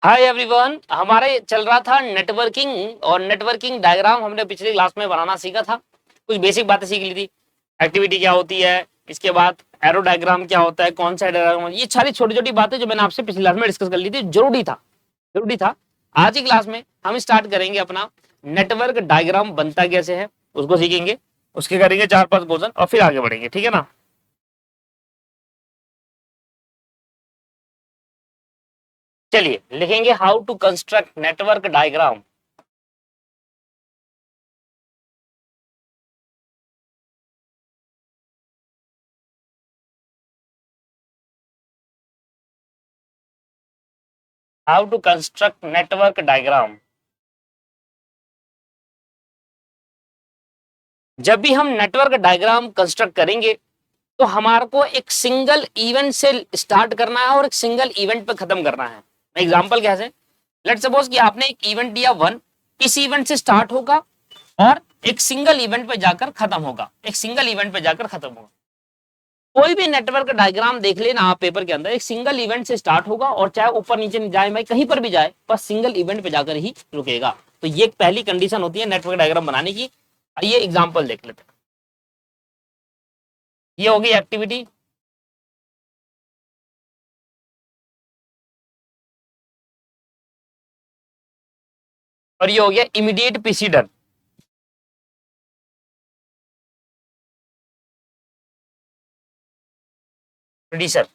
Hi everyone, हमारे चल रहा था नेटवर्किंग और नेटवर्किंग डायग्राम हमने पिछली क्लास में बनाना सीखा था। कुछ बेसिक बातें सीख ली थी। एक्टिविटी क्या होती है, इसके बाद एरो डायग्राम क्या होता है, कौन सा डायग्राम, ये सारी छोटी छोटी बातें जो मैंने आपसे पिछली क्लास में डिस्कस कर ली थी, जरूरी था। आज की क्लास में हम स्टार्ट करेंगे अपना नेटवर्क डायग्राम बनता कैसे है उसको सीखेंगे। उसके करेंगे 4-5 क्वेश्चन और फिर आगे बढ़ेंगे, ठीक है ना। चलिए लिखेंगे how to construct network diagram. How to construct network diagram. जब भी हम नेटवर्क डायग्राम कंस्ट्रक्ट करेंगे तो हमारे को एक सिंगल इवेंट से स्टार्ट करना है और एक सिंगल इवेंट पे खत्म करना है। एग्जांपल कैसे, लेट सपोज कि आपने एक इवेंट दिया 1, इस इवेंट से स्टार्ट होगा और एक सिंगल इवेंट पे जाकर खत्म होगा, एक सिंगल इवेंट पे जाकर खत्म होगा। कोई भी नेटवर्क डायग्राम देख लेना आप पेपर के अंदर, एक सिंगल इवेंट से स्टार्ट होगा और चाहे ऊपर नीचे जाए भाई कहीं पर भी जाए, बस सिंगल इवेंट पे जाकर ही रुकेगा। तो ये पहली कंडीशन होती है नेटवर्क डायग्राम बनाने की। ये एग्जाम्पल देख लेते हैं। ये होगी एक्टिविटी, और ये हो गया इमीडिएट प्रीसीडर। प्रोड्यूसर।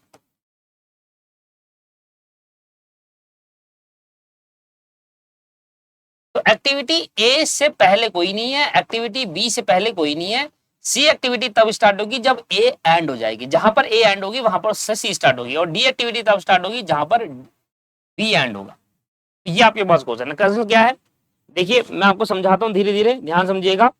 तो एक्टिविटी ए से पहले कोई नहीं है, एक्टिविटी बी से पहले कोई नहीं है। सी एक्टिविटी तब स्टार्ट होगी जब ए एंड हो जाएगी, जहां पर ए एंड होगी वहां पर सी स्टार्ट होगी, और डी एक्टिविटी तब स्टार्ट होगी जहां पर बी एंड होगा। ये आपके पास क्वेश्चन है। क्वेश्चन क्या है, देखिए मैं आपको समझाता हूँ धीरे धीरे, ध्यान समझिएगा।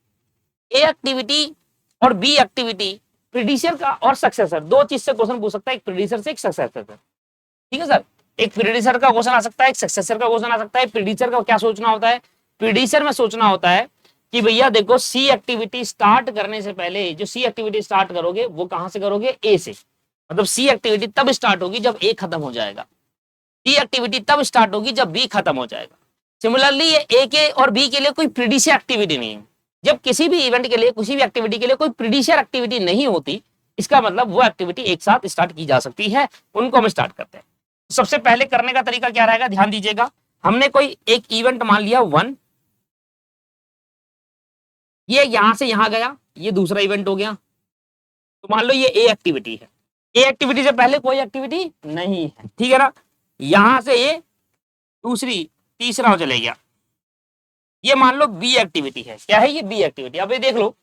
ए एक्टिविटी और बी एक्टिविटी, प्रीडिसर का और सक्सेसर, दो चीज से क्वेश्चन पूछ सकता है, एक प्रीडिसर से एक सक्सेसर से। ठीक है सर, एक प्रीडिसर का क्वेश्चन आ सकता है, एक सक्सेसर का क्वेश्चन आ सकता है। प्रीडिसर का क्या सोचना होता है, प्रीडिसर में सोचना होता है कि भैया देखो सी एक्टिविटी स्टार्ट करने से पहले, जो सी एक्टिविटी स्टार्ट करोगे वो कहां से करोगे, ए से। मतलब सी एक्टिविटी तब स्टार्ट होगी जब ए खत्म हो जाएगा, सी एक्टिविटी तब स्टार्ट होगी जब बी खत्म हो जाएगा। सिमिलरली ये ए के और बी के लिए कोई प्रीडिसर एक्टिविटी नहीं है। जब किसी भी इवेंट के लिए, किसी भी एक्टिविटी के लिए कोई प्रीडिसर एक्टिविटी नहीं होती, इसका मतलब वो एक्टिविटी एक साथ स्टार्ट की जा सकती है। उनको हम स्टार्ट करते हैं। सबसे पहले करने का तरीका क्या रहेगा, ध्यान दीजिएगा। हमने कोई एक इवेंट मान लिया 1, ये यहां से यहां गया, ये दूसरा इवेंट हो गया। तो मान लो ये ए एक्टिविटी है, ए एक्टिविटी से पहले कोई एक्टिविटी नहीं है, ठीक है ना। यहां से ये दूसरी तीसरा चले गया, ये मान लो बी एक्टिविटी है। क्या है ये, बी एक्टिविटी। अब ये देख लो,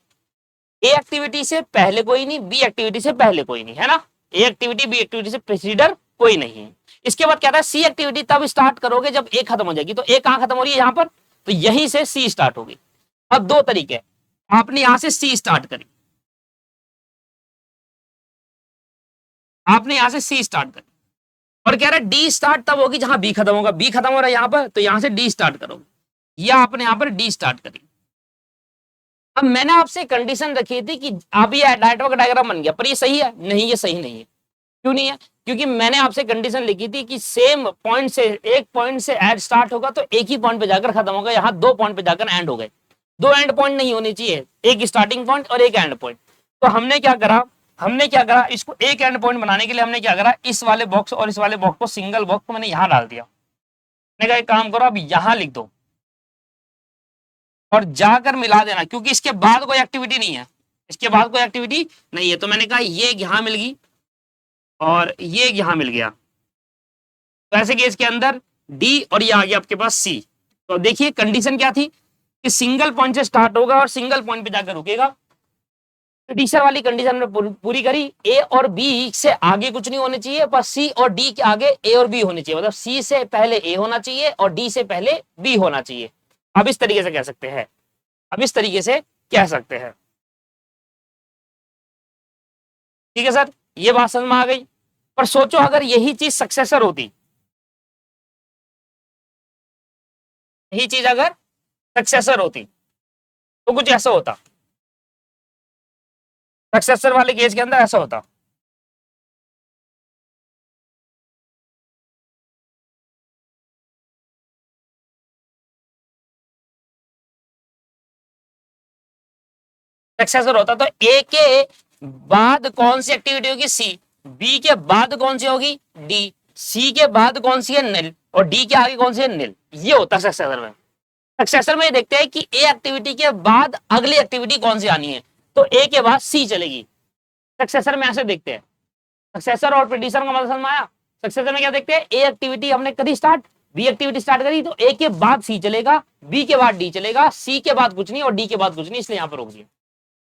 ए एक्टिविटी से पहले कोई नहीं, बी एक्टिविटी से पहले कोई नहीं, है ना। ए एक्टिविटी बी एक्टिविटी से प्रेसिडर कोई नहीं है। इसके बाद क्या था, सी एक्टिविटी तब स्टार्ट करोगे जब ए खत्म हो जाएगी। तो ए कहां खत्म हो रही है, यहां पर, तो यहीं से सी स्टार्ट होगी। अब दो तरीके, आपने यहां से सी स्टार्ट करी, आपने यहां से सी स्टार्ट करी, और कह रहा है डी स्टार्ट तब होगी जहां बी खत्म होगा। बी खत्म हो रहा है यहां पर, तो यहां से डी स्टार्ट करोगे, या आपने यहां पर डी स्टार्ट करी। अब मैंने आपसे कंडीशन रखी थी कि आप ये नेटवर्क डायग्राम बन गया, पर ये सही है नहीं, ये सही नहीं है। क्यों नहीं है, क्योंकि मैंने आपसे कंडीशन लिखी थी कि सेम पॉइंट से, एक पॉइंट से एड स्टार्ट होगा तो एक ही पॉइंट पे जाकर खत्म होगा। यहाँ दो पॉइंट पे जाकर एंड हो गए, दो एंड पॉइंट नहीं होने चाहिए, एक स्टार्टिंग पॉइंट और एक एंड पॉइंट। तो हमने क्या करा, इसको एक एंड पॉइंट बनाने के लिए हमने क्या करा, इस वाले बॉक्स और इस वाले बॉक्स को, सिंगल बॉक्स को मैंने यहाँ डाल दिया। मैंने कहा एक काम करो, अब यहाँ लिख दो और जाकर मिला देना, क्योंकि इसके बाद कोई एक्टिविटी नहीं है, इसके बाद कोई एक्टिविटी नहीं है। तो मैंने कहा ये यहाँ मिल गई और ये यहाँ मिल गया, तो ऐसे केस के अंदर डी और ये आ गया आपके पास सी। तो देखिए कंडीशन क्या थी कि सिंगल पॉइंट से स्टार्ट होगा और सिंगल पॉइंट पे जाकर रुकेगा। टीचर वाली कंडीशन में पूरी करी। ए और बी से आगे कुछ नहीं होने चाहिए, बस सी और डी के आगे ए और बी होने चाहिए। मतलब सी से पहले ए होना चाहिए और डी से पहले बी होना चाहिए। अब इस तरीके से कह सकते हैं, अब इस तरीके से कह सकते हैं। ठीक है सर, ये बात समझ में आ गई। पर सोचो अगर यही चीज सक्सेसर होती, यही चीज अगर सक्सेसर होती तो कुछ ऐसा होता, सक्सेसर वाले केस के अंदर ऐसा होता। सक्सेसर होता तो ए के बाद कौन सी एक्टिविटी होगी सी, बी के बाद कौन सी होगी डी, सी के बाद कौन सी है निल, और डी के आगे कौन सी है निल। ये होता है सक्सेसर में। सक्सेसर में देखते हैं कि ए एक्टिविटी के बाद अगली एक्टिविटी कौन सी आनी है, तो ए के बाद सी चलेगी। सक्सेसर में ऐसे देखते हैं। सक्सेसर और प्रेडिसर का मतलब समझ में आया। सक्सेसर में क्या देखते हैं, ए एक्टिविटी हमने करी स्टार्ट, बी एक्टिविटी स्टार्ट करी, तो ए के बाद सी चलेगा, बी के बाद डी चलेगा, सी के बाद कुछ नहीं और डी के बाद कुछ नहीं, इसलिए यहां पर रोक दिया।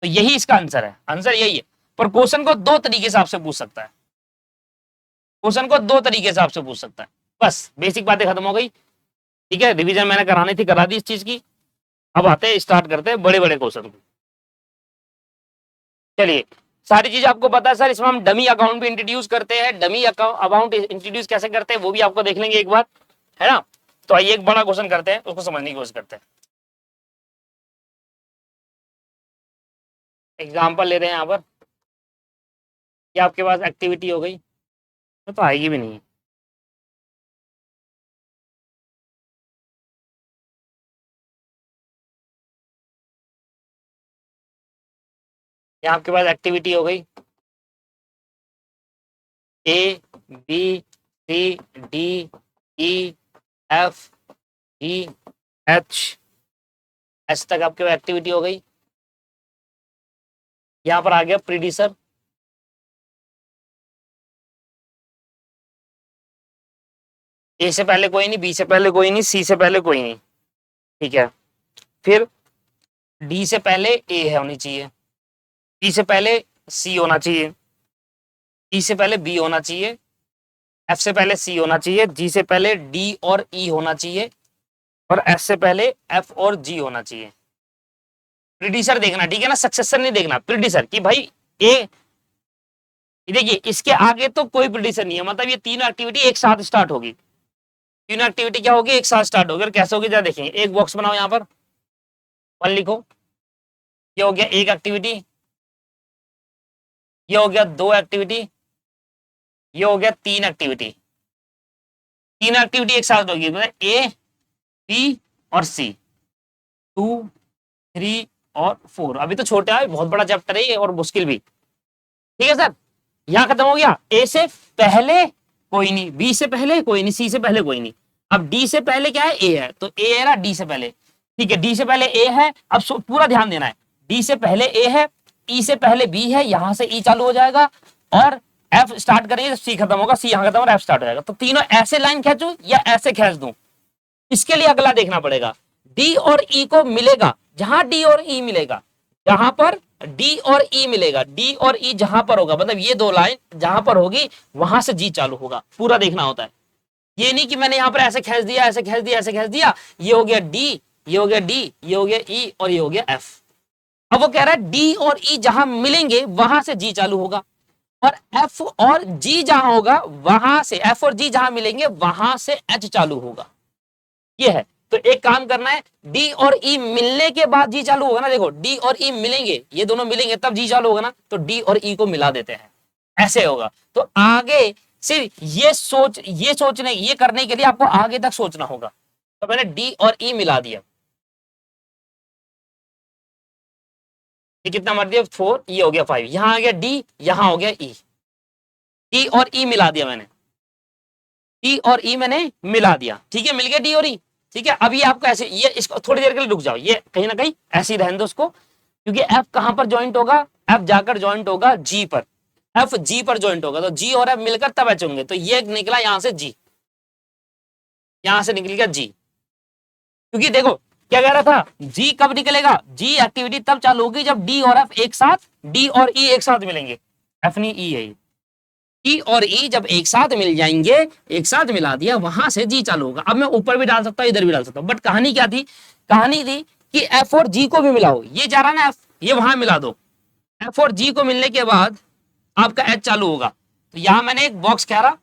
तो यही इसका आंसर है, आंसर यही है। पर क्वेश्चन को दो तरीके से आपसे पूछ सकता है, क्वेश्चन को दो तरीके से आपसे पूछ सकता है। बस बेसिक बातें खत्म हो गई, ठीक है। रिवीजन मैंने करानी थी, करा दी इस चीज की। अब आते हैं, स्टार्ट करते हैं बड़े बड़े क्वेश्चन को। चलिए, सारी चीज आपको पता है सर, इसमें हम डमी अकाउंट भी इंट्रोड्यूस करते हैं। डमी अकाउंट इंट्रोड्यूस कैसे करते हैं वो भी आपको देख लेंगे एक बार, है ना। तो आइए एक बड़ा क्वेश्चन करते हैं, उसको समझने की कोशिश करते हैं। एग्जाम्पल ले रहे हैं यहाँ पर, क्या आपके पास एक्टिविटी हो गई, तो आएगी भी नहीं। यहाँ आपके पास एक्टिविटी हो गई A B C D E F E H, H तक आपके पास एक्टिविटी हो गई। यहाँ पर आ गया प्रीडिसर, ए से पहले कोई नहीं, बी से पहले कोई नहीं, सी से पहले कोई नहीं, ठीक है। फिर डी से पहले ए है होनी चाहिए, ई से पहले सी होना चाहिए, ई से पहले बी होना चाहिए, एफ से पहले सी होना चाहिए, जी से पहले डी और ई होना चाहिए, और एस से पहले एफ और जी होना चाहिए। प्रीडिसर देखना, ठीक है ना, सक्सेसर नहीं देखना, प्रीडिसर की भाई ए, देखिए इसके आगे तो कोई प्रीडिसर नहीं है, मतलब ये तीनों एक्टिविटी एक साथ स्टार्ट होगी, तीनों एक्टिविटी क्या होगी एक साथ स्टार्ट होगी। और कैसे होगी जरा देखेंगे, एक बॉक्स बनाओ यहाँ पर, वन लिखो, ये हो गया एक एक्टिविटी, ये हो गया दो एक्टिविटी, ये हो गया तीन एक्टिविटी। तीन एक्टिविटी एक साथ होगी, मतलब ए बी और सी, 2 3 और 4। अभी तो छोटे है, बहुत बड़ा चैप्टर है ये और मुश्किल भी, ठीक है सर। यहां खत्म हो गया, ए से पहले कोई नहीं, बी से पहले कोई नहीं, सी से पहले कोई नहीं। अब डी से पहले क्या है ए है, तो ए है ना डी से पहले, ठीक है, डी से पहले ए है। अब पूरा ध्यान देना है, डी से पहले ए है, ई से पहले बी है, यहां से ई चालू हो जाएगा, और एफ स्टार्ट करेंगे तो सी खत्म होगा, सी यहां खत्म और एफ स्टार्ट हो जाएगा। तो तीनों ऐसे लाइन खींचूं या ऐसे खींच दूं, इसके लिए अगला देखना पड़ेगा। डी और ई को मिलेगा, जहां डी और ई मिलेगा, जहां पर डी और ई मिलेगा, डी और ई जहां पर होगा, मतलब ये दो लाइन जहां पर होगी वहां से जी चालू होगा, पूरा देखना होता है। ये नहीं कि मैंने यहां पर ऐसे खींच दिया, ऐसे खींच दिया, ऐसे खींच दिया, ये हो गया डी, ये हो गया डी, ये हो गया ई और ये हो गया एफ। अब वो कह रहा है डी और ई जहां मिलेंगे वहां से जी चालू होगा, और एफ और जी जहां होगा वहां से, एफ और जी जहां मिलेंगे वहां से एच चालू होगा, ये है। तो एक काम करना है, डी और ई मिलने के बाद जी चालू होगा ना, देखो डी और ई मिलेंगे, ये दोनों मिलेंगे तब जी चालू होगा ना, तो डी और ई को मिला देते हैं, ऐसे होगा। तो आगे सिर्फ ये सोचने, ये करने के लिए आपको आगे तक सोचना होगा। तो मैंने डी और ई मिला दिया, ये कितना मर दिया 4, ये हो गया 5, यहां आ गया डी, यहां हो गया ई, डी और ई मिला दिया मैंने, डी और ई मैंने मिला दिया, ठीक है, मिल गया डी और ई, ठीक है। अब ये आपको ऐसे, ये इसको थोड़ी देर के लिए रुक जाओ, ये कहीं ना कहीं ऐसे ही रहने दो उसको, क्योंकि एफ कहां पर ज्वाइंट होगा, एफ जाकर ज्वाइंट होगा जी पर, एफ जी पर ज्वाइंट होगा, तो जी और एफ मिलकर तब एच होंगे। तो ये निकला यहां से जी, यहां से निकल गया जी, क्योंकि देखो क्या कह रहा था, जी कब निकलेगा, जी एक्टिविटी तब चालू होगी जब डी और एफ एक साथ, डी और ई एक साथ मिलेंगे, एफ नहीं ई है, ई और ई जब एक साथ मिल जाएंगे, एक साथ मिला दिया, वहां से जी चालू होगा। अब मैं ऊपर भी डाल सकता हूं, इधर भी डाल सकता हूं, बट कहानी क्या थी, कहानी थी कि एफ और जी को भी मिलाओ, ये जा रहा ना एफ, ये वहां मिला दो, एफ और जी को मिलने के बाद आपका एच चालू होगा। तो यहां मैंने एक बॉक्स कह रहा,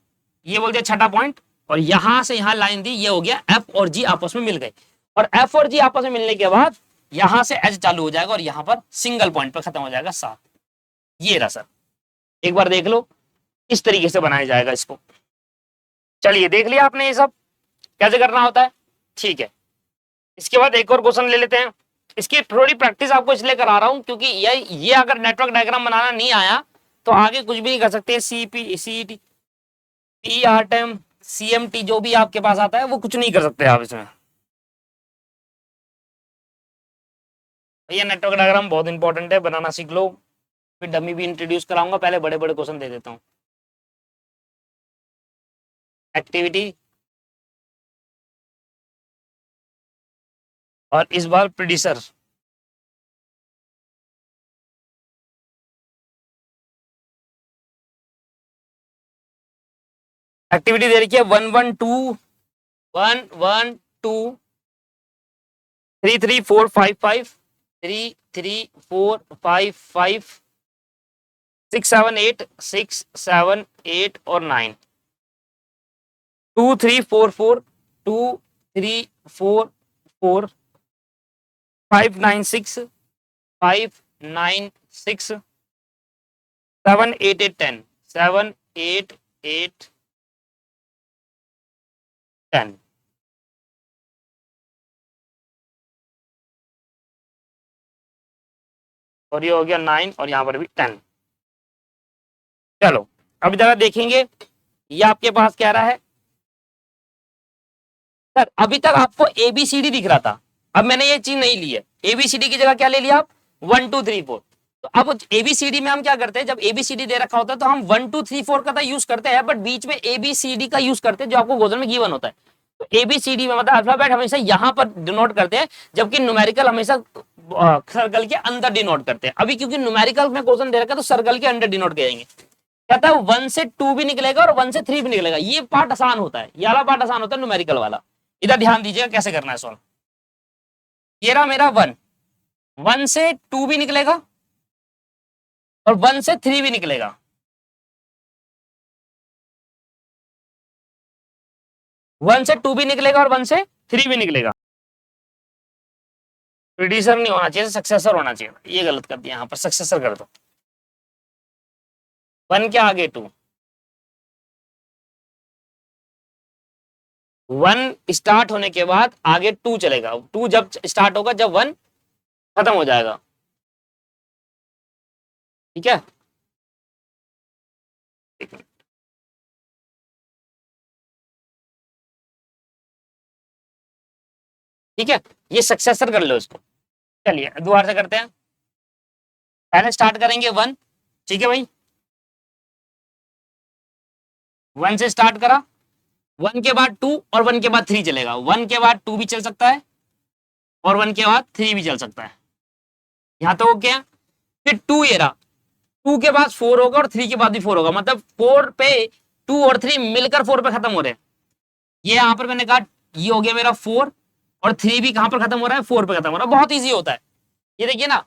ये बोल दिया छठा पॉइंट, और यहां से यहां लाइन दी, ये हो गया एफ और जी आपस में मिल गए, और एफ और जी आपस में मिलने के बाद यहां से एच चालू हो जाएगा, और यहां पर सिंगल पॉइंट पर खत्म हो जाएगा 7। ये रहा सर, एक बार देख लो, इस तरीके से बनाया जाएगा इसको। चलिए देख लिया आपने ये सब कैसे करना होता है, ठीक है। इसके बाद एक और क्वेश्चन ले लेते हैं, इसकी थोड़ी प्रैक्टिस आपको इसलिए करा रहा हूं क्योंकि ये अगर नेटवर्क डायग्राम बनाना नहीं आया तो आगे कुछ भी नहीं कर सकते। सीपी सीटी पीआरटीएम सीएमटी जो भी आपके पास आता है वो कुछ नहीं कर सकते आप इसमें। ये नेटवर्क डायग्राम बहुत इंपॉर्टेंट है, बनाना सीख लो। फिर डमी भी इंट्रोड्यूस कराऊंगा, पहले बड़े बड़े क्वेश्चन दे देता हूँ। एक्टिविटी और इस बार प्रोड्यूसर। एक्टिविटी दे रखी है 112 33455 678 और 9 2344 2344 596 596 788 10 788 10। और ये हो गया 9 और यहां पर भी 10। चलो अब जरा देखेंगे ये आपके पास क्या रहा है सर। अभी तक आपको एबीसीडी दिख रहा था, अब मैंने ये चीज नहीं ली है। एबीसीडी की जगह क्या ले लिया आप 1 2 3 4। तो अब एबीसीडी में हम क्या करते हैं, जब एबीसीडी दे रखा होता है तो हम 1 2 3 4 का तो यूज करते हैं, बट बीच में एबीसीडी का यूज करते हैं जो आपको क्वेश्चन में गिवन होता है। तो एबीसीडी में मतलब अल्फाबेट हमेशा यहां पर डिनोट करते हैं, जबकि न्यूमेरिकल हमेशा सर्कल के अंदर डिनोट करते हैं। अभी क्योंकि न्यूमेरिकल में क्वेश्चन दे रखा है तो सर्कल के अंदर डिनोट करेंगे। कहता है 1 से 2 भी निकलेगा और 1 से 3 भी निकलेगा। ये पार्ट आसान होता है, ये वाला पार्ट आसान होता है न्यूमेरिकल वाला। इधर ध्यान दीजिएगा कैसे करना है सॉल्व। ये रहा मेरा 1 से 2 भी निकलेगा और 1 से 3 भी निकलेगा। वन से 2 भी निकलेगा और 1 से 3 भी निकलेगा। प्रीडिसर नहीं होना चाहिए, सक्सेसर होना चाहिए। ये गलत कर दिया, यहां पर सक्सेसर कर दो। 1 के आगे 2, 1 स्टार्ट होने के बाद आगे 2 चलेगा। 2 जब स्टार्ट होगा जब 1 खत्म हो जाएगा। ठीक है, ठीक है, ये सक्सेसर कर लो इसको। चलिए दोबारा से करते हैं। पहले स्टार्ट करेंगे 1, ठीक है भाई, 1 से स्टार्ट करा, 1 के बाद 2 और 1 के बाद 3 चलेगा। 1 के बाद 2 भी चल सकता है और 1 के बाद 3 भी चल सकता है। यहां तो ओके है। फिर 2 ये रहा, 2 के बाद 4 होगा और 3 के बाद भी 4 होगा, मतलब 4 पे 2 और 3 मिलकर 4 पे खत्म हो रहे हैं। ये यहां पर मैंने कहा ये हो गया मेरा 4 और 3 भी कहां पर खत्म हो रहा है, 4 पे खत्म हो रहा है। बहुत ईजी होता है ये, देखिए ना,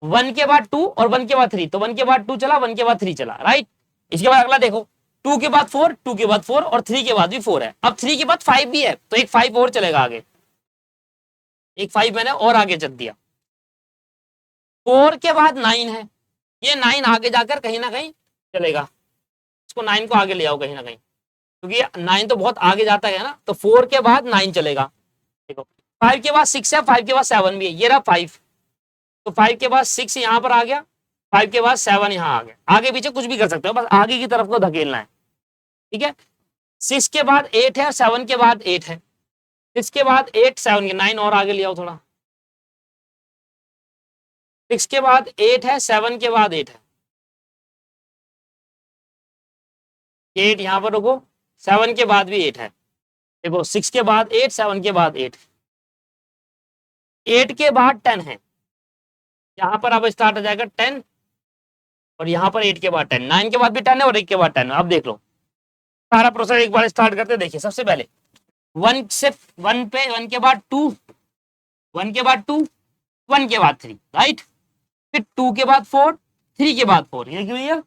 1 के बाद 2 और 1 के बाद 3, तो 1 के बाद 2 चला, 1 के बाद 3 चला, राइट। इसके बाद अगला देखो, 2 के बाद 4, 2 के बाद 4 और 3 के बाद भी 4 है। अब 3 के बाद 5 भी है तो एक 5 और चलेगा आगे, एक 5 मैंने और आगे चल दिया। 4 के बाद 9 है, ये 9 आगे जाकर कहीं ना कहीं चलेगा। इसको 9 को आगे ले आओ कहीं ना कहीं, क्योंकि 9 तो बहुत आगे जाता है ना, तो 4 के बाद 9 चलेगा। देखो 5 के बाद 6 है, 5 के बाद 7 भी है, ये रहा 5, तो 5 के बाद 6 यहां पर आ गया, 5 के बाद 7 यहां आ गया। आगे पीछे कुछ भी कर सकते हो, बस आगे की तरफ को धकेलना है। ठीक है, 6 के बाद 8 है, 7 के बाद 8 है, 6 के बाद 8, 7 के 9 और आगे ले आओ थोड़ा। 6 के बाद 8 है, 7 के बाद 8 है, 8 यहां पर रुको, 7 के बाद भी 8 है। देखो 6 के बाद 8, 7 के बाद 8, 8 के बाद 10 है, यहां पर अब स्टार्ट हो जाएगा 10 और यहां पर 8 के बाद 10, 9 के बाद भी 10 है और 1 के बाद 10 है। अब देख लो सारा प्रोसेस एक बार स्टार्ट करते। देखिए सबसे पहले 1 से 1 पे 1 के बाद 2, 1 के बाद 2, 1 के बाद 3, राइट। फिर 2 के बाद 4, 3 के बाद 4, ये क्लियर।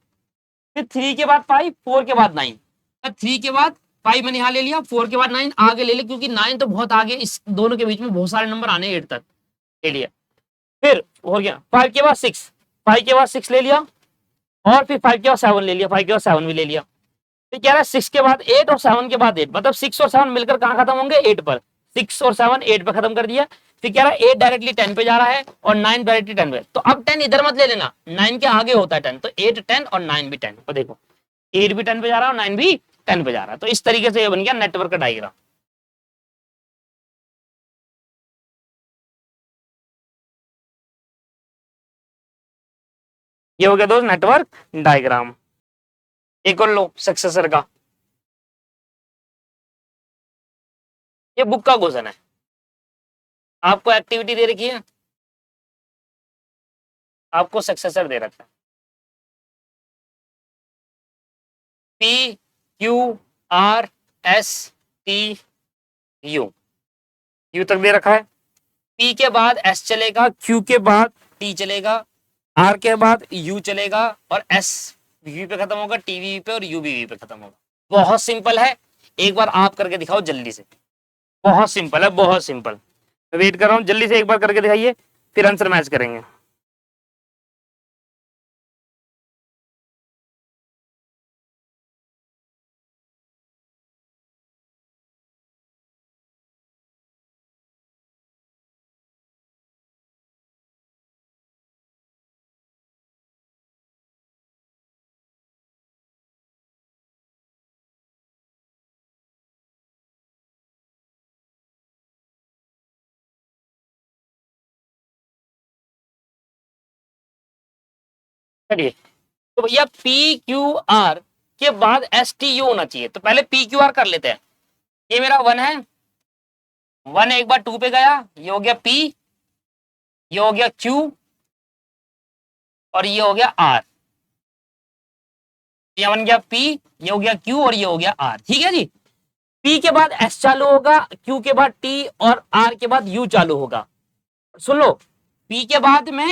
फिर 3 के बाद 5, 4 के बाद 9, 3 के बाद 5 मैंने यहाँ ले लिया, 4 के बाद 9 आगे ले लिया, क्योंकि 9 तो बहुत आगे, इस दोनों के बीच में बहुत सारे नंबर आने 8 तक ले लिया। फिर हो गया 5 के बाद 6, 5 के बाद 6 ले लिया और फिर 5 के बाद 7 ले लिया, 5 के बाद 7 भी ले लिया। फिर कह रहा है 6 के बाद 8 और 7 के बाद 8, मतलब 6 और 7 मिलकर कहाँ खत्म होंगे, 8 पर। 6 और 7 8 पर खत्म कर दिया। फिर कह रहा है 8 डायरेक्टली 10 पे जा रहा है और 9 डायरेक्टली 10 पे, तो अब 10 इधर मत ले लेना, 9 के आगे होता है 10, तो 8 10 और 9 भी 10, तो देखो 8 भी 10 पे जा रहा है और 9 भी 10 पे जा रहा है, तो इस तरीके से ये बन गया नेटवर्क का डायग्राम। ये हो गया दोस्त नेटवर्क डायग्राम। एक और लो सक्सेसर का, ये बुक का क्वेश्चन है, आपको एक्टिविटी दे रखी है, आपको सक्सेसर दे रखा है, P Q R S T U, you तक दे रखा है, पी के बाद एस चलेगा, क्यू के बाद टी चलेगा, आर के बाद यू चलेगा और एस वी पे खत्म होगा, टीवी पे और यू भी वी पे खत्म होगा। बहुत सिंपल है, एक बार आप करके दिखाओ जल्दी से, बहुत सिंपल है, बहुत सिंपल। वेट कर रहा हूं, जल्दी से एक बार करके दिखाइए, फिर आंसर मैच करेंगे। चलिए, तो भैया पी क्यू आर के बाद एस टी यू होना चाहिए, तो पहले पी क्यू आर कर लेते हैं। ये मेरा 1 है, 1 एक बार 2 पे गया, ये हो गया पी, ये हो गया क्यू और ये हो गया आर, ये बन गया पी, ये हो गया क्यू और ये हो गया आर। ठीक है जी, पी के बाद एस चालू होगा, क्यू के बाद टी और आर के बाद यू चालू होगा। सुन लो, पी के बाद मैं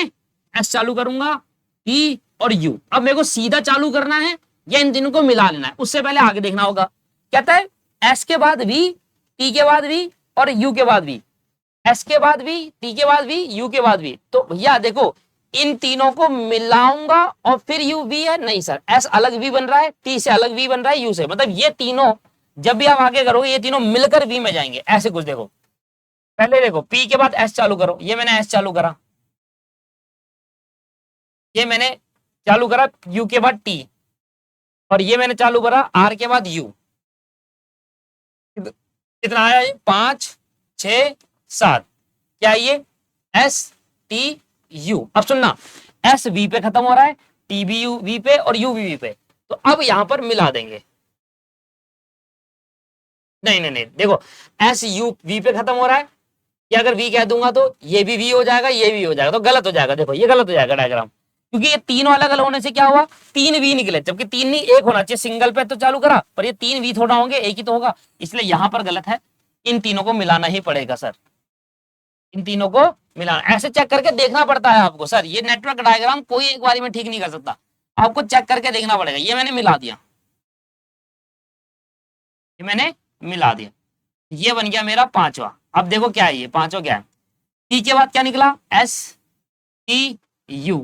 एस चालू करूंगा, टी और यू। अब मेरे को सीधा चालू करना है या इन तीनों को मिला लेना है, उससे पहले आगे देखना होगा। कहता है एस के बाद वी, टी के बाद वी और यू के बाद वी, एस के बाद वी, टी के बाद वी, यू के बाद वी। तो भैया देखो, इन तीनों को मिलाऊंगा और फिर यू वी है, नहीं सर, एस अलग वी बन रहा है, टी से अलग वी बन रहा है, यू से, मतलब ये तीनों जब भी आप आगे करोगे ये तीनों मिलकर वी में जाएंगे, ऐसे कुछ। देखो पहले देखो, पी के बाद एस चालू करो, ये मैंने एस चालू करा, ये मैंने चालू करा यू के बाद टी और ये मैंने चालू करा आर के बाद यू। कितना आया ये? 5 6 7, क्या ये एस टी यू। अब सुनना, एस वी पे खत्म हो रहा है, टी भी यू वी पे और यू भी वी पे, तो अब यहां पर मिला देंगे। नहीं नहीं नहीं, देखो एस यू वी पे खत्म हो रहा है, या अगर वी कह दूंगा तो ये भी वी हो जाएगा, ये भी हो जाएगा, तो गलत हो जाएगा। देखो ये गलत हो जाएगा डायग्राम, क्योंकि ये तीनों अलग अलग होने से क्या हुआ, 3 वी निकले, जबकि 3 नहीं, एक होना चाहिए। सिंगल पे तो चालू करा, पर ये 3 वी थोड़ा होंगे, एक ही तो होगा, इसलिए यहां पर गलत है। इन तीनों को मिलाना ही पड़ेगा सर, इन तीनों को मिलाना, ऐसे चेक करके देखना पड़ता है आपको सर। ये नेटवर्क डायग्राम कोई एक बारी में ठीक नहीं कर सकता, आपको चेक करके देखना पड़ेगा। ये मैंने मिला दिया, ये मैंने मिला दिया, ये बन गया मेरा पांचवा। अब देखो क्या है, ये पांचवा क्या है, टी के बाद क्या निकला, एस टी यू,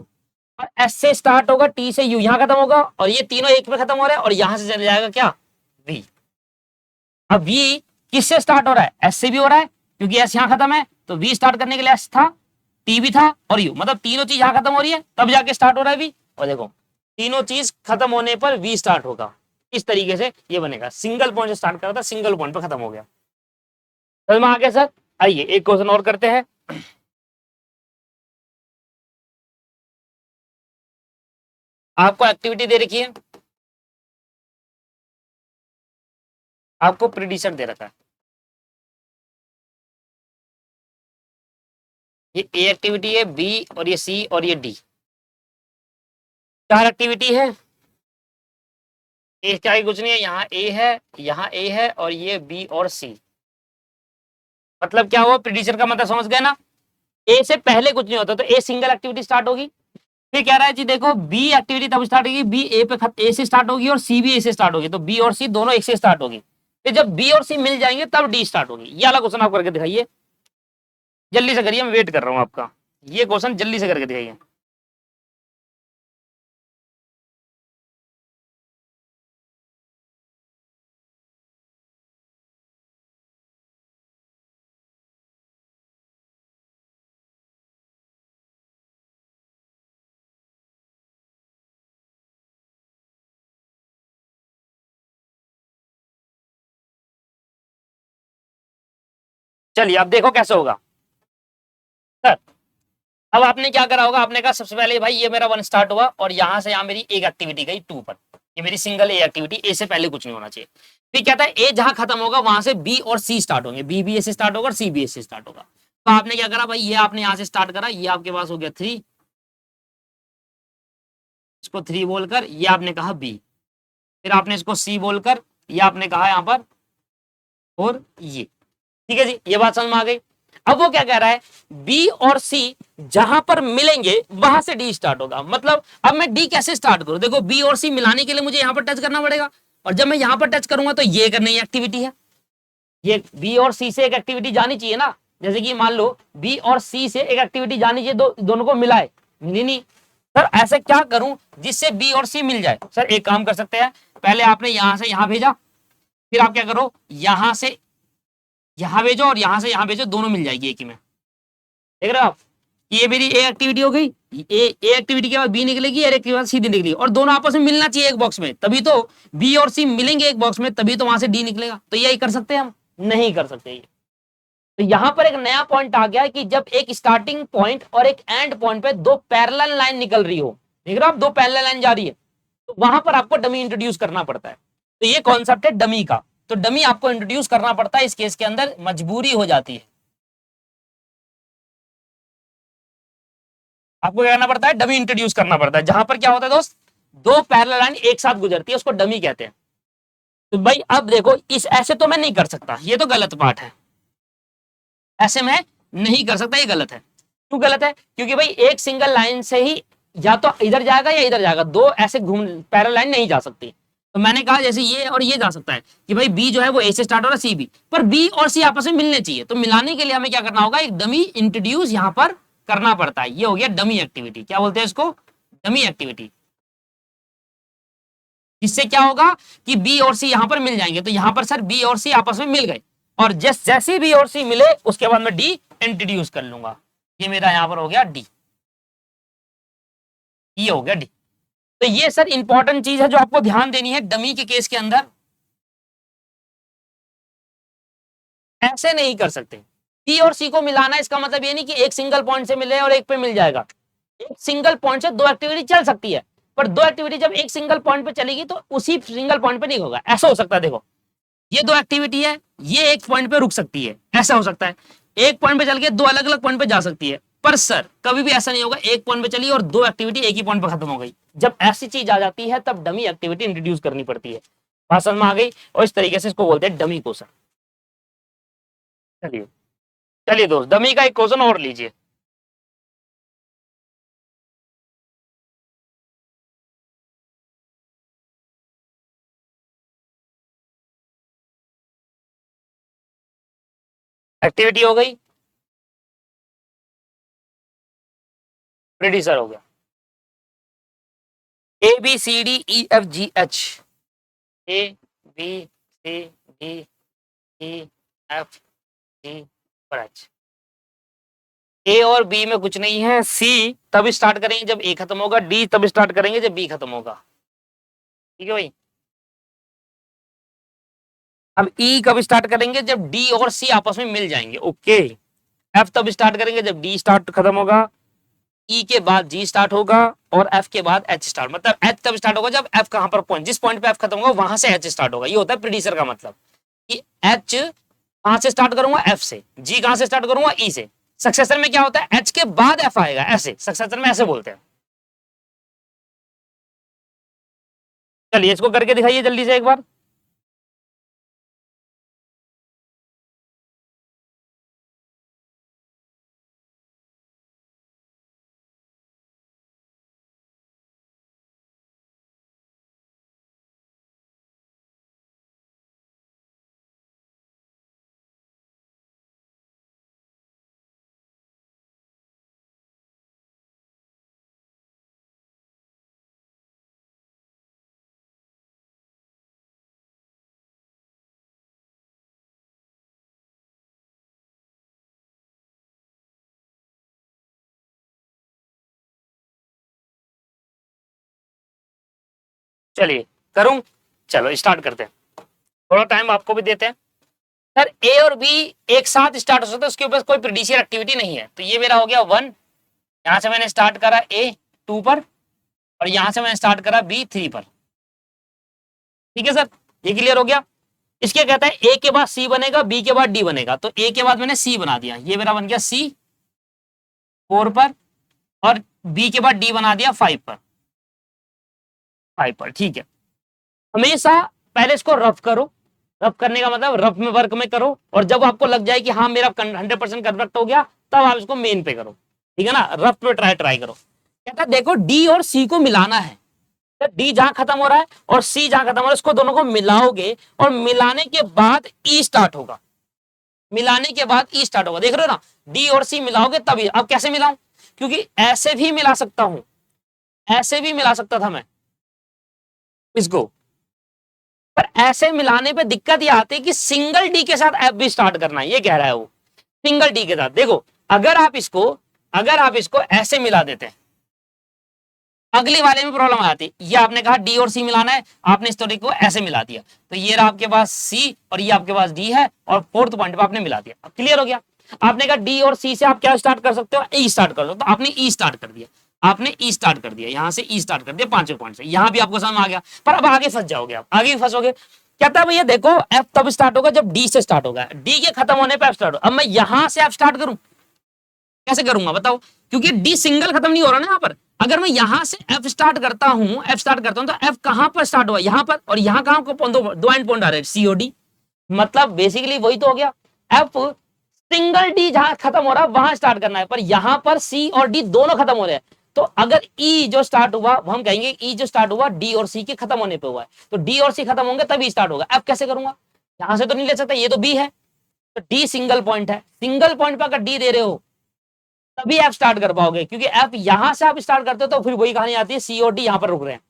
और एस से स्टार्ट होगा, टी से यू यहां खत्म होगा, और ये तीनों एक पे खत्म हो रहे हैं, और यहां से चले जाएगा क्या, वी। अब वी किससे स्टार्ट हो रहा है, एस से भी हो रहा है, क्योंकि एस यहां खत्म है, तो वी स्टार्ट करने के लिए एस था, टी भी था और यू, मतलब तीनों चीज यहां खत्म हो रही है तब जाके स्टार्ट हो रहा है वी। और देखो तीनों चीज खत्म होने पर वी स्टार्ट होगा, इस तरीके से ये बनेगा। सिंगल पॉइंट से स्टार्ट करा था, सिंगल पॉइंट पर खत्म हो गया। समझ में आ गया सर? आइए एक क्वेश्चन और करते हैं। आपको एक्टिविटी दे रखी है, आपको प्रिडिक्शन दे रखा है, ये ए एक्टिविटी है, बी और ये सी और ये डी, 4 एक्टिविटी है। ए क्या ही कुछ नहीं है, यहाँ ए है, यहाँ ए है और ये बी और सी। मतलब क्या हुआ, प्रिडिक्शन का मतलब समझ गए ना, ए से पहले कुछ नहीं होता, तो ए सिंगल एक्टिविटी स्टार्ट होगी। फिर कह रहा है जी देखो, बी एक्टिविटी तब स्टार्ट होगी, बी ए से स्टार्ट होगी और सी भी ए से स्टार्ट होगी, तो बी और सी दोनों एक से स्टार्ट होगी। फिर जब बी और सी मिल जाएंगे तब डी स्टार्ट होगी। ये वाला क्वेश्चन आप करके दिखाइए, जल्दी से करिए, मैं वेट कर रहा हूँ आपका। ये क्वेश्चन जल्दी से करके दिखाइए। चलिए अब देखो कैसे होगा सर। अब आपने क्या करा होगा, आपने कहा सबसे पहले भाई ये मेरा 1 स्टार्ट हुआ और यहां से यहां मेरी एक एक्टिविटी गई 2 पर, ये मेरी सिंगल ए एक्टिविटी, ए से पहले कुछ नहीं होना चाहिए। फिर कहता है ए जहां खत्म होगा वहां से बी और सी स्टार्ट होंगे, बी भी ए से स्टार्ट होगा और सी भी ए से स्टार्ट होगा। तो आपने क्या करा भाई, ये आपने यहां से स्टार्ट करा, ये आपके पास हो गया 3, इसको 3 बोलकर ये आपने कहा बी, फिर आपने इसको सी बोलकर ये आपने कहा यहां पर और ये, ठीक है जी, ये बात समझ में आ गई। अब वो क्या कह रहा है, बी और सी जहां पर मिलेंगे वहां से डी स्टार्ट होगा। मतलब अब मैं डी कैसे स्टार्ट करूं, देखो बी और सी मिलाने के लिए मुझे यहां पर टच करना पड़ेगा, और जब मैं यहां पर टच करूंगा तो ये एक नई एक्टिविटी है, ये बी और सी से एक एक्टिविटी जानी चाहिए ना। जैसे कि मान लो बी और सी से एक एक्टिविटी जानी चाहिए, दोनों को मिलाए, मिली नहीं। सर ऐसे क्या करूं जिससे बी और सी मिल जाए, सर एक काम कर सकते हैं, पहले आपने यहां से यहां भेजा, फिर आप क्या करो यहां से यहां भेजो और यहां से यहां भेजो, दोनों मिल जाएगी एक ही में, देख रहे हो आप। ये मेरी ए एक्टिविटी हो गई, ए एक्टिविटी के बाद बी निकलेगी, और एक के बाद सी निकलेगी, और दोनों आपस में मिलना चाहिए एक बॉक्स में, तभी तो बी और सी मिलेंगे एक बॉक्स में, तभी तो वहां से डी निकलेगा। तो यही कर सकते हैं हम, नहीं कर सकते ये। तो यहां पर एक नया पॉइंट आ गया कि जब एक स्टार्टिंग पॉइंट और एक एंड पॉइंट पे दो पैरेलल लाइन निकल रही हो, देख रहे हो आप, दो पैरेलल लाइन जा रही है, तो वहां पर आपको डमी इंट्रोड्यूस करना पड़ता है। तो ये कॉन्सेप्ट है डमी का, तो डमी आपको इंट्रोड्यूस करना पड़ता है, इस केस के अंदर मजबूरी हो जाती है, आपको क्या करना पड़ता है, डमी इंट्रोड्यूस करना पड़ता है। जहां पर क्या होता है दोस्त, दो पैरेलल लाइन एक साथ गुजरती है, उसको डमी कहते हैं। तो भाई अब देखो, इस ऐसे तो मैं नहीं कर सकता, ये तो गलत बात है, ऐसे मैं नहीं कर सकता, ये गलत है। क्यों गलत है, क्योंकि भाई एक सिंगल लाइन से ही या तो इधर जाएगा या इधर जाएगा, दो ऐसे घूम पैरेलल लाइन नहीं जा सकती। तो मैंने कहा जैसे ये और ये जा सकता है कि भाई बी जो है वो ए से स्टार्ट हो रहा है, सी बी, पर बी और सी आपस में मिलने चाहिए, तो मिलाने के लिए हमें क्या करना होगा, एक डमी इंट्रोड्यूस यहां पर करना पड़ता है। ये हो गया डमी एक्टिविटी, क्या बोलते हैं इसको, डमी एक्टिविटी। इससे क्या होगा कि बी और सी यहां पर मिल जाएंगे, तो यहां पर सर बी और सी आपस में मिल गए, और जैसे बी और सी मिले उसके बाद मैं डी इंट्रोड्यूस कर लूंगा, ये मेरा यहां पर हो गया डी, ये हो गया डी। तो ये सर इंपॉर्टेंट चीज है जो आपको ध्यान देनी है डमी के केस के अंदर, ऐसे नहीं कर सकते। पी और सी को मिलाना, इसका मतलब ये नहीं कि एक सिंगल पॉइंट से मिले और एक पे मिल जाएगा, एक सिंगल पॉइंट से दो एक्टिविटी चल सकती है, पर दो एक्टिविटी जब एक सिंगल पॉइंट पे चलेगी तो उसी सिंगल पॉइंट पे नहीं होगा, ऐसा हो सकता है। देखो ये दो एक्टिविटी है, ये एक पॉइंट पे रुक सकती है, ऐसा हो सकता है, एक पॉइंट पे चल के दो अलग अलग पॉइंट पे जा सकती है, पर सर कभी भी ऐसा नहीं होगा एक पॉइंट पे चली और दो एक्टिविटी एक ही पॉइंट पे खत्म हो गई। जब ऐसी चीज आ जाती है तब डमी एक्टिविटी इंट्रोड्यूस करनी पड़ती है, बात समझ में आ गई, और इस तरीके से इसको बोलते हैं डमी क्वेश्चन। चलिए, चलिए दोस्त डमी का एक क्वेश्चन और लीजिए। एक्टिविटी हो गई, प्रेडिसर हो गया, A B C D E F G H, A B C D E F G और एच। ए और बी में कुछ नहीं है, सी तब स्टार्ट करेंगे जब ए खत्म होगा, डी तब स्टार्ट करेंगे जब बी खत्म होगा, ठीक है भाई। अब ई कब स्टार्ट करेंगे, जब डी और सी आपस में मिल जाएंगे, ओके। एफ तब स्टार्ट करेंगे जब डी स्टार्ट खत्म होगा, ई के बाद जी स्टार्ट होगा, और एफ के बाद एच स्टार्ट, मतलब एच तब स्टार्ट होगा जब एफ कहां पर पॉइंट, जिस पॉइंट पे एफ खत्म होगा वहां से एच स्टार्ट होगा। ये होता है प्रीडिसर का मतलब, कि एच कहां से स्टार्ट करूंगा, एफ से, जी कहां से स्टार्ट करूंगा, ई से। सक्सेसर में क्या होता है, एच के बाद एफ आएगा, ऐसे सक्सेसर में ऐसे बोलते हैं। चलिए इसको करके दिखाइए जल्दी से एक बार। चलिए करूं, चलो स्टार्ट करते हैं, थोड़ा टाइम आपको भी देते हैं। सर ए और बी एक साथ स्टार्ट हो सकता है, उसके ऊपर कोई प्रीडिशियर एक्टिविटी नहीं है। तो ये मेरा हो गया 1, यहां से मैंने स्टार्ट करा ए 2 पर, और यहां से मैंने स्टार्ट करा बी 3 पर। ठीक है सर, ये क्लियर हो गया। इसके कहता है ए के बाद सी बनेगा, बी के बाद डी बनेगा, तो ए के बाद मैंने सी बना दिया, ये मेरा बन गया सी 4 पर, और बी के बाद डी बना दिया 5 पर, 5 पर। ठीक है, हमेशा पहले इसको रफ करो, रफ करने का मतलब रफ में वर्क में करो, और जब आपको लग जाए कि हाँ मेरा 100% कन्वर्ट हो गया, तब आप इसको मेन पे करो। ठीक है ना, रफ पे ट्राई करो। कहता है देखो डी और सी को मिलाना है, तो डी जहां खत्म हो रहा है और सी जहां खत्म हो रहा है, इसको दोनों को मिलाओगे, और मिलाने के बाद ई स्टार्ट होगा, मिलाने के बाद ई स्टार्ट होगा। देख रहे हो ना, डी और सी मिलाओगे तभी। अब कैसे मिलाऊं, क्योंकि ऐसे भी मिला सकता हूं, ऐसे भी मिला सकता था मैं इसको, पर ऐसे मिलाने पे दिक्कत ये आती है कि सिंगल डी के साथ एफ भी स्टार्ट करना है, ये कह रहा है वो, सिंगल डी के साथ। देखो अगर आप इसको ऐसे मिला देते हैं, अगले वाले में प्रॉब्लम आती। ये आपने कहा डी और सी मिलाना है, आपने इस तरीके को ऐसे मिला दिया, तो ये रहा आपके पास सी और ये आपके पास डी है, और फोर्थ पॉइंट पे आपने मिला दिया। अब क्लियर हो गया। आपने कहा डी और सी से आप क्या स्टार्ट कर सकते हो, ई स्टार्ट कर सकते हो, तो आपने ई स्टार्ट कर दिया, आपने ई स्टार्ट कर दिया, यहां से ई स्टार्ट कर दिया 5वें पॉइंट से, यहां भी आपको समझ आ गया। पर अब आगे फंस जाओगे, आप आगे फंसोगे। कहता है भैया देखो एफ तब स्टार्ट होगा जब डी से स्टार्ट होगा, डी के खत्म होने पर एफ स्टार्ट होगा। अब मैं यहां से एफ स्टार्ट करूं, कैसे करूंगा बताओ, क्योंकि डी सिंगल खत्म नहीं हो रहा ना यहाँ पर। अगर मैं यहां से एफ स्टार्ट करता हूं, तो एफ कहां पर स्टार्ट हुआ, यहां पर, और यहां कहां को दो एंड पॉइंट आ रहे हैं, सी और डी। मतलब बेसिकली वही तो हो गया, एफ सिंगल डी जहां खत्म हो रहा है वहां स्टार्ट करना है, पर यहां पर सी और डी दोनों खत्म हो रहे हैं। तो अगर ई जो स्टार्ट हुआ, हम कहेंगे ई जो स्टार्ट हुआ डी और सी के खत्म होने पे हुआ है, तो डी और सी खत्म होंगे तभी स्टार्ट होगा। एफ कैसे करूंगा, यहां से तो नहीं ले सकता, ये तो बी है, तो डी सिंगल पॉइंट है, सिंगल पॉइंट पर अगर डी दे रहे हो तभी एफ स्टार्ट कर पाओगे, क्योंकि एफ यहां से आप स्टार्ट करते हो तो फिर वही कहानी आती है, सी और डी यहां पर रुक रहे हैं।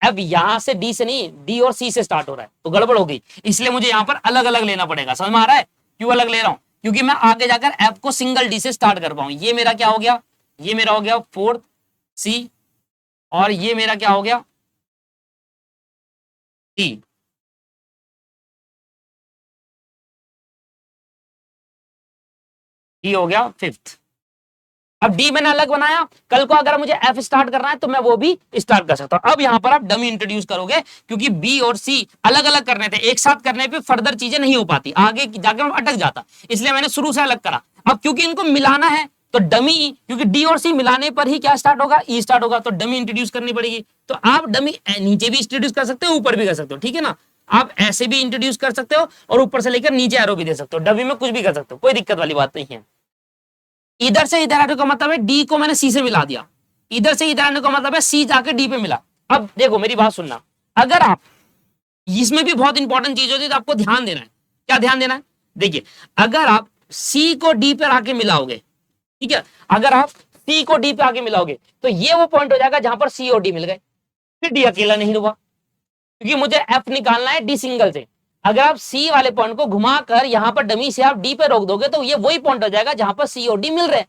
एफ यहां से डी से नहीं, डी और सी से स्टार्ट हो रहा है, तो गड़बड़ हो गई। इसलिए मुझे यहां पर अलग अलग लेना पड़ेगा। समझ में आ रहा है क्यों अलग ले रहा हूं, क्योंकि मैं आगे जाकर एफ को सिंगल डी से स्टार्ट कर पाऊं। ये मेरा क्या हो गया, ये मेरा हो गया फोर्थ सी, और ये मेरा क्या हो गया डी। डी हो गया फिफ्थ। अब डी मैंने अलग बनाया, कल को अगर मुझे एफ स्टार्ट करना है तो मैं वो भी स्टार्ट कर सकता हूं। अब यहां पर आप डमी इंट्रोड्यूस करोगे, क्योंकि बी और सी अलग अलग करने थे, एक साथ करने पे फर्दर चीजें नहीं हो पाती, आगे जाकर मैं अटक जाता, इसलिए मैंने शुरू से अलग करा। अब क्योंकि इनको मिलाना है तो डमी, क्योंकि डी और सी मिलाने पर ही क्या स्टार्ट होगा, ई स्टार्ट होगा, तो डमी इंट्रोड्यूस करनी पड़ेगी। तो आप डमी नीचे भी इंट्रोड्यूस कर सकते हो, ऊपर भी कर सकते हो, ठीक है ना। आप ऐसे भी इंट्रोड्यूस कर सकते हो और ऊपर से लेकर नीचे एरो भी दे सकते हो, डमी में कुछ भी कर सकते हो, कोई दिक्कत वाली बात नहीं है। इधर से इधर आने का मतलब है डी को मैंने सी से मिला दिया, इधर से इधर आने का मतलब है सी जाके डी पे मिला। अब देखो मेरी बात सुनना, अगर आप, इसमें भी बहुत इंपॉर्टेंट चीज होती है तो आपको ध्यान देना है। क्या ध्यान देना है, देखिए अगर आप सी को डी पे आके मिलाओगे, ठीक है, अगर आप सी को डी पे आके मिलाओगे तो ये वो पॉइंट हो जाएगा जहां पर सी और डी मिल गए, फिर डी अकेला नहीं हुआ, क्योंकि मुझे एफ निकालना है डी सिंगल से। अगर आप सी वाले पॉइंट को घुमाकर यहां पर डमी से आप डी पे रोक दोगे तो ये वही पॉइंट हो जाएगा जहां पर सी और डी मिल रहे हैं।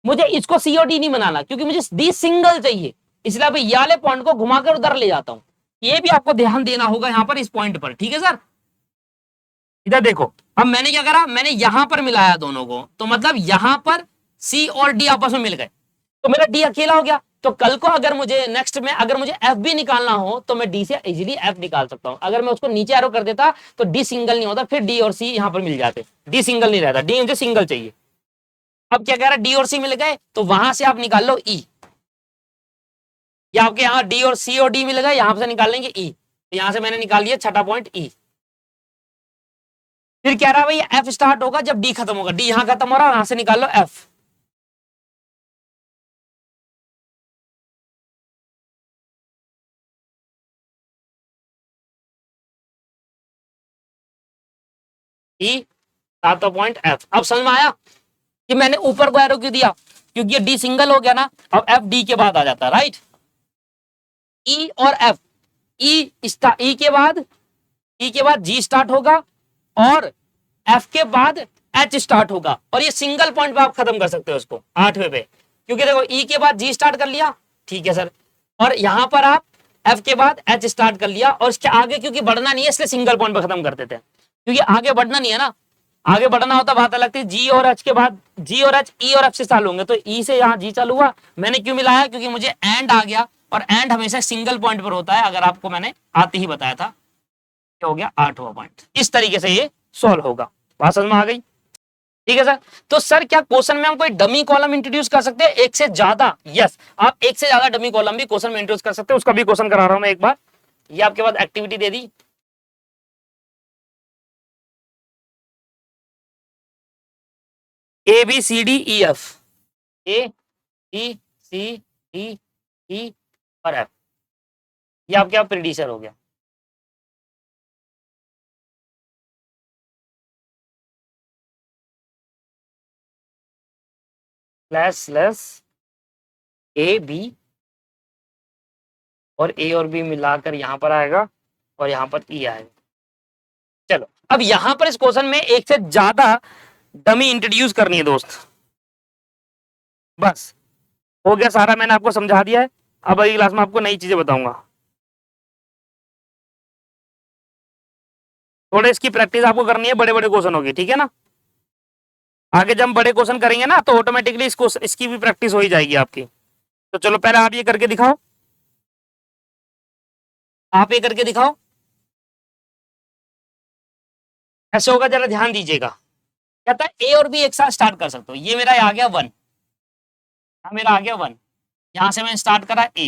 मुझे इसको सी और डी नहीं बनाना, क्योंकि मुझे डी सिंगल चाहिए, इसलिए अब ये वाले पॉइंट को घुमाकर उधर ले जाता हूं। ये भी आपको ध्यान देना होगा यहां पर इस पॉइंट पर, ठीक है सर। इधर देखो, अब मैंने क्या करा, मैंने यहां पर मिलाया दोनों को, तो मतलब यहां पर सी और डी आपस में मिल गए, तो मेरा डी अकेला हो गया। तो कल को अगर मुझे नेक्स्ट में अगर मुझे एफ भी निकालना हो तो मैं डी से इजीली एफ निकाल सकता हूं। अगर मैं उसको नीचे एरो कर देता तो डी सिंगल नहीं होता, फिर डी और सी यहां पर मिल जाते, डी सिंगल नहीं रहता, डी मुझे सिंगल चाहिए। अब क्या कह रहा है, डी और सी मिल गए तो वहां से आप निकाल लो ई, या आपके यहाँ डी और सी और डी मिल गए, यहां से निकाल लेंगे ई, तो यहां से मैंने निकाल लिया छठा पॉइंट ई। फिर कह रहा है भाई एफ स्टार्ट होगा जब डी खत्म होगा, डी यहां खत्म हो रहा है, यहां से निकाल लो एफ। ई सातवां पॉइंट एफ। अब समझ में आया कि मैंने ऊपर को एरो क्यों दिया, क्योंकि ये डी सिंगल हो गया ना, अब एफ डी के बाद आ जाता है, राइट। ई और एफ, ई के बाद जी स्टार्ट होगा और एफ के बाद एच स्टार्ट होगा, और ये सिंगल पॉइंट पे आप खत्म कर सकते हो उसको 8वें पे, क्योंकि देखो ई के बाद जी स्टार्ट कर लिया, ठीक है सर, और यहां पर आप एफ के बाद एच स्टार्ट कर लिया, और इसके आगे क्योंकि बढ़ना नहीं है इसलिए सिंगल पॉइंट पे खत्म कर देते हैं, क्योंकि आगे बढ़ना नहीं है ना, आगे बढ़ना होता बात अलग थी। जी और एच के बाद जी और एच ई और एफ से चालू होंगे, तो ई से यहाँ जी चालू हुआ। मैंने क्यों मिलाया? क्योंकि मुझे एंड आ गया, और एंड हमेशा सिंगल पॉइंट पर होता है, अगर आपको मैंने आते ही बताया था। क्या हो गया? 8वां पॉइंट। इस तरीके से ये सॉल्व होगा। बात समझ में आ गई? ठीक है सर। तो सर क्या क्वेश्चन में हम कोई डमी कॉलम इंट्रोड्यूस कर सकते हैं एक से ज्यादा? यस, आप एक से ज्यादा डमी कॉलम भी क्वेश्चन में इंट्रोड्यूस कर सकते हैं। उसका भी क्वेश्चन करा रहा हूं मैं एक बार। ये आपके पास एक्टिविटी दे दी, A B C D E F, A B C D E और एफ, ये आपके आप प्रेडिसर हो गया। स्लैश ए बी, और ए और बी मिलाकर यहां पर आएगा, और यहां पर ई आएगा। चलो अब यहां पर इस क्वेश्चन में एक से ज्यादा डमी इंट्रोड्यूस करनी है दोस्त। बस हो गया सारा, मैंने आपको समझा दिया है। अब अगली क्लास में आपको नई चीजें बताऊंगा। थोड़ा इसकी प्रैक्टिस आपको करनी है, बड़े बड़े क्वेश्चन होगी, ठीक है ना। आगे जब हम बड़े क्वेश्चन करेंगे ना, तो ऑटोमेटिकली इसकी भी प्रैक्टिस हो ही जाएगी आपकी। तो चलो पहले आप ये करके दिखाओ, आप ये करके दिखाओ ऐसे होगा, जरा ध्यान दीजिएगा। कहता है ए और बी एक साथ स्टार्ट कर सकते हो। ये मेरा आ गया 1, मेरा आ गया 1। यहां से मैंने स्टार्ट करा ए,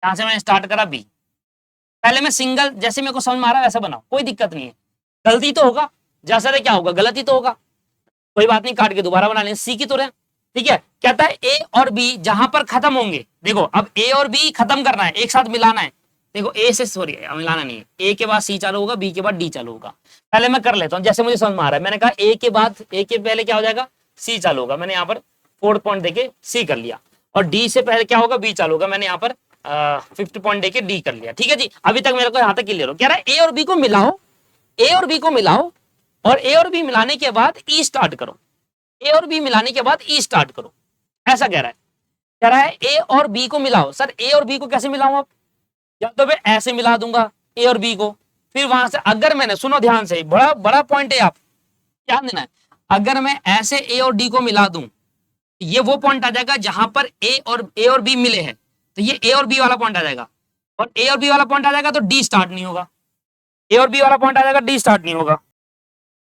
यहां से मैंने स्टार्ट करा बी। पहले मैं सिंगल, जैसे मेरे को समझ में आ रहा है वैसा बनाओ, कोई दिक्कत नहीं है। गलती तो होगा, जैसा क्या होगा, गलती तो होगा, कोई बात नहीं, काट के दोबारा बना लें, सी की तो रहे। ठीक है, कहता है ए और बी जहां पर खत्म होंगे, देखो अब ए और बी खत्म करना है, एक साथ मिलाना है। देखो ए से, सॉरी मिलाना नहीं है, ए के बाद सी चालू होगा, बी के बाद डी चालू होगा। पहले मैं कर लेता हूं जैसे मुझे समझ में आ रहा है। मैंने कहा ए के बाद, ए के पहले क्या हो जाएगा, सी चालू होगा। मैंने यहाँ पर 4th पॉइंट देके सी कर लिया, और डी से पहले क्या होगा, बी चालू होगा। मैंने यहाँ पर 5th पॉइंट देके डी कर लिया। ठीक है जी, अभी तक मेरे को यहाँ तक क्लियर हो। कह रहा है ए और बी को मिलाओ, ए और बी को मिलाओ, और ए और बी मिलाने के बाद ई स्टार्ट करो, ए और बी मिलाने के बाद ई स्टार्ट करो, ऐसा कह रहा है। कह रहा है ए और बी को मिलाओ। सर ए और बी को कैसे मिलाऊं? अब या तो मैं ऐसे मिला दूंगा ए और बी को, फिर वहां से अगर मैंने, सुनो ध्यान से, बड़ा बड़ा पॉइंट है, आप ध्यान देना है। अगर मैं ऐसे ए और डी को मिला दूं, ये वो पॉइंट आ जाएगा जहां पर ए और बी मिले हैं, तो ये ए और बी वाला पॉइंट आ जाएगा, और ए और बी वाला पॉइंट आ जाएगा तो डी स्टार्ट नहीं होगा, ए और बी वाला पॉइंट आ जाएगा, डी स्टार्ट नहीं होगा।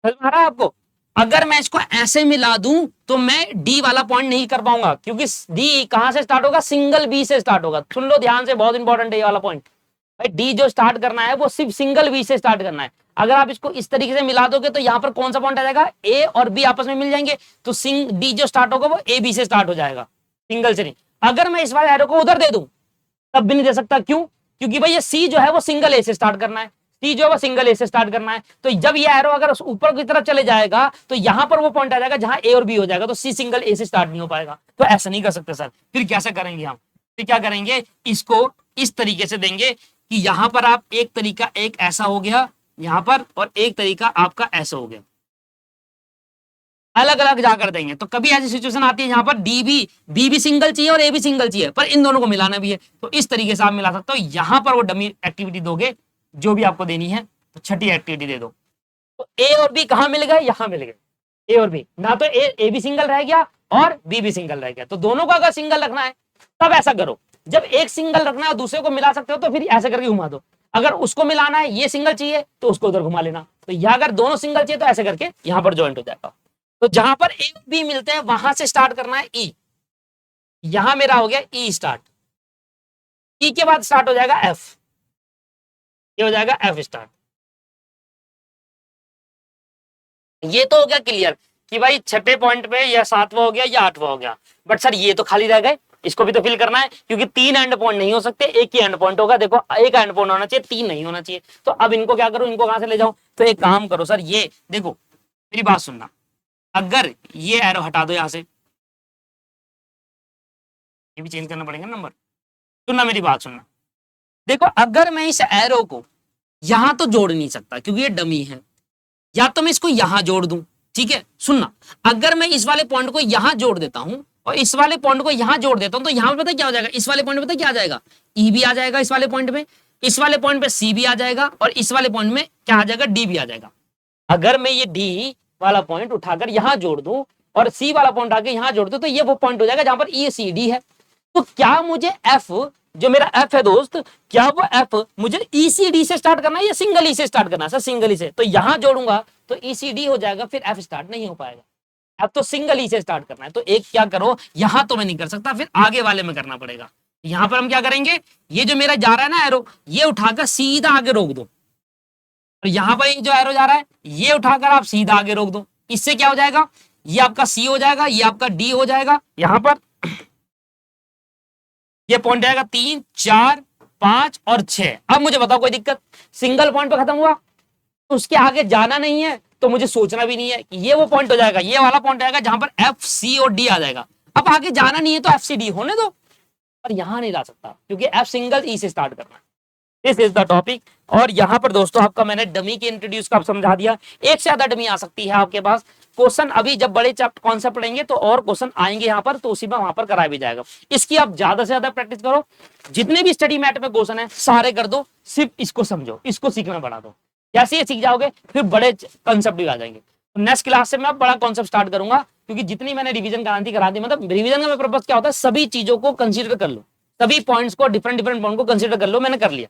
समझ में आ रहा है आपको? अगर मैं इसको ऐसे मिला दूं तो मैं डी वाला पॉइंट नहीं कर पाऊंगा, क्योंकि डी कहां से स्टार्ट होगा, सिंगल बी से स्टार्ट होगा। सुन लो ध्यान से, बहुत इंपॉर्टेंट है ये वाला पॉइंट। भाई डी जो स्टार्ट करना है वो सिर्फ सिंगल बी से स्टार्ट करना है। अगर आप इसको इस तरीके से मिला दोगे तो यहां पर कौन सा पॉइंट आ जाएगा, ए और बी आपस में मिल जाएंगे, तो डी जो स्टार्ट होगा वो ए बी से स्टार्ट हो जाएगा, सिंगल से नहीं। अगर मैं इस वाले एरो को उधर दे दूं तब भी नहीं दे सकता, क्यों? क्योंकि भाई ये सी जो है वो सिंगल ए से स्टार्ट करना है, सी जो है वो सिंगल ए से स्टार्ट करना है। तो जब ये एरो अगर ऊपर की तरफ चले जाएगा तो यहां पर वो पॉइंट आ जाएगा जहां ए और बी हो जाएगा, तो सी सिंगल ए से स्टार्ट नहीं हो पाएगा। तो ऐसा नहीं कर सकते सर। फिर कैसे करेंगे हम? फिर क्या करेंगे, इसको इस तरीके से देंगे कि यहां पर आप एक तरीका, एक ऐसा हो गया यहां पर, और एक तरीका आपका ऐसा हो गया, अलग अलग जाकर देंगे। तो कभी ऐसी सिचुएशन आती है जहां पर बी भी सिंगल चाहिए और ए भी सिंगल चाहिए, पर इन दोनों को मिलाना भी है, तो इस तरीके से आप मिला सकते हो। यहां पर वो डमी एक्टिविटी दोगे जो भी आपको देनी है, तो छठी एक्टिविटी दे दो। तो ए और बी कहां मिल गए, यहां मिल गए, ए और बी। ना तो ए भी सिंगल रह गया और बी भी सिंगल रह गया, तो दोनों को अगर सिंगल रखना है तब ऐसा करो। जब एक सिंगल रखना है दूसरे को मिला सकते हो, तो फिर ऐसे करके घुमा दो। अगर उसको मिलाना है, ये सिंगल चाहिए तो उसको उधर घुमा लेना, तो यह अगर दोनों सिंगल चाहिए तो ऐसे करके यहां पर ज्वाइंट हो जाएगा। तो जहां पर ए और बी मिलते हैं वहां से स्टार्ट करना है ई। यहां मेरा हो गया ई स्टार्ट, ई के बाद स्टार्ट हो जाएगा एफ, ये हो जाएगा एफ स्टार्ट। ये तो हो गया क्लियर कि भाई छठे पॉइंट पे या 7वां हो गया या 8वां हो गया। बट सर ये तो खाली रह गए, इसको भी तो फिल करना है, क्योंकि 3 एंड पॉइंट नहीं हो सकते, एक ही एंड पॉइंट होगा। देखो एक एंड पॉइंट होना चाहिए, 3 नहीं होना चाहिए। तो अब इनको क्या करूं, इनको कहां से ले जाऊं? तो एक काम करो सर, ये देखो मेरी बात सुनना, अगर ये एरो हटा दो यहां से, ये भी चेंज करना पड़ेगा नंबर। सुनना मेरी बात सुनना, देखो अगर मैं इस एरो को यहां तो जोड़ नहीं सकता क्योंकि ये डमी है, या तो मैं इसको यहां जोड़ दूं। ठीक है, सुनना, अगर मैं इस वाले पॉइंट को यहां जोड़ देता हूं और इस वाले पॉइंट को यहां जोड़ देता हूं, तो यहां पे पता क्या हो जाएगा, इस वाले पॉइंट पे पता क्या आ जाएगा, ई भी आ जाएगा इस वाले पॉइंट पे, इस वाले पॉइंट पे सी भी आ जाएगा, और इस वाले पॉइंट में क्या आ जाएगा, डी भी आ जाएगा। अगर मैं ये डी वाला पॉइंट उठाकर यहां जोड़ दूं और सी वाला पॉइंट आके यहां जोड़ दूं तो ये वो पॉइंट हो जाएगा जहां पर ई सी डी है। तो क्या मुझे एफ, जो मेरा एफ है दोस्त, क्या वो एफ मुझे ईसीडी से स्टार्ट करना है या सिंगल ई से स्टार्ट करना है? सर सिंगल ई से। तो यहां जोड़ूंगा तो ईसीडी हो जाएगा, फिर एफ स्टार्ट नहीं हो पाएगा। अब तो सिंगल ई से स्टार्ट करना है। तो एक क्या करो, यहां तो मैं नहीं कर सकता, फिर आगे वाले में करना पड़ेगा। यहां पर हम क्या करेंगे, ये जो मेरा जा रहा है ना एरो, ये उठाकर सीधा आगे रोक दो, और यहां पर ये जो एरो जा रहा है ये उठाकर आप सीधा आगे रोक दो। इससे क्या हो जाएगा, ये आपका सी हो जाएगा, ये आपका डी हो जाएगा। यहां पर ये पॉइंट आएगा 3, 4, 5 और 6। अब मुझे बताओ कोई दिक्कत, सिंगल पॉइंट पे खत्म हुआ, उसके आगे जाना नहीं है तो मुझे सोचना भी नहीं है कि ये वो पॉइंट हो जाएगा, ये वाला पॉइंट आएगा जहां पर एफ सी और डी आ जाएगा। अब आगे जाना नहीं है तो एफ सी डी होने दो, पर यहां नहीं ला सकता क्योंकि एफ सिंगल ई से स्टार्ट करना है। This is the topic. और यहां पर दोस्तों आपका मैंने डमी के इंट्रोड्यूस का समझा दिया। एक से ज्यादा डमी आ सकती है आपके पास। क्वेश्चन अभी जब बड़े कॉन्सेप्ट पढ़ेंगे तो और क्वेश्चन आएंगे यहाँ पर, तो उसी में वहां पर कराया भी जाएगा। इसकी आप ज्यादा से ज्यादा प्रैक्टिस करो, जितने भी स्टडी मैट में क्वेश्चन है सारे कर दो, सिर्फ इसको समझो, इसको सीखना बढ़ा दो। जैसे ये सीख जाओगे फिर बड़े कॉन्सेप्ट भी आ जाएंगे। नेक्स्ट क्लास से मैं बड़ा कॉन्सेप्ट स्टार्ट करूंगा, क्योंकि जितनी मैंने रिवीजन करा दी, मतलब रिवीजन का पर्पस क्या होता है, सभी चीजों को कंसीडर कर लो, सभी पॉइंट्स को, डिफरेंट पॉइंट को कंसीडर कर लो। मैंने कर लिया,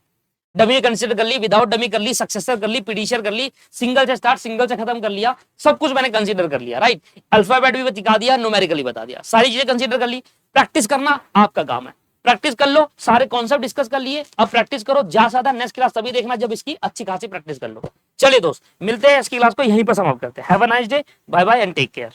डमी कंसीडर कर ली, विदाउट डमी कर ली, सक्सेसर कर ली, पीडीशियर कर ली, सिंगल से स्टार्ट, सिंगल से खत्म कर लिया, सब कुछ मैंने कंसीडर कर लिया। राइट, अल्फाबेट भी दिखा दिया, न्यूमेरिकली बता दिया, सारी चीजें कंसीडर कर ली। प्रैक्टिस करना आपका काम है, प्रैक्टिस कर लो। सारे कॉन्सेप्ट डिस्कस कर लिए, अब प्रैक्टिस करो ज्यादा। नेक्स्ट क्लास तभी देखना जब इसकी अच्छी खासी प्रैक्टिस कर लो। चलिए दोस्त, मिलते हैं, इसकी क्लास को यहीं पर समाप्त करते हैं। Have a nice day, bye bye and take care.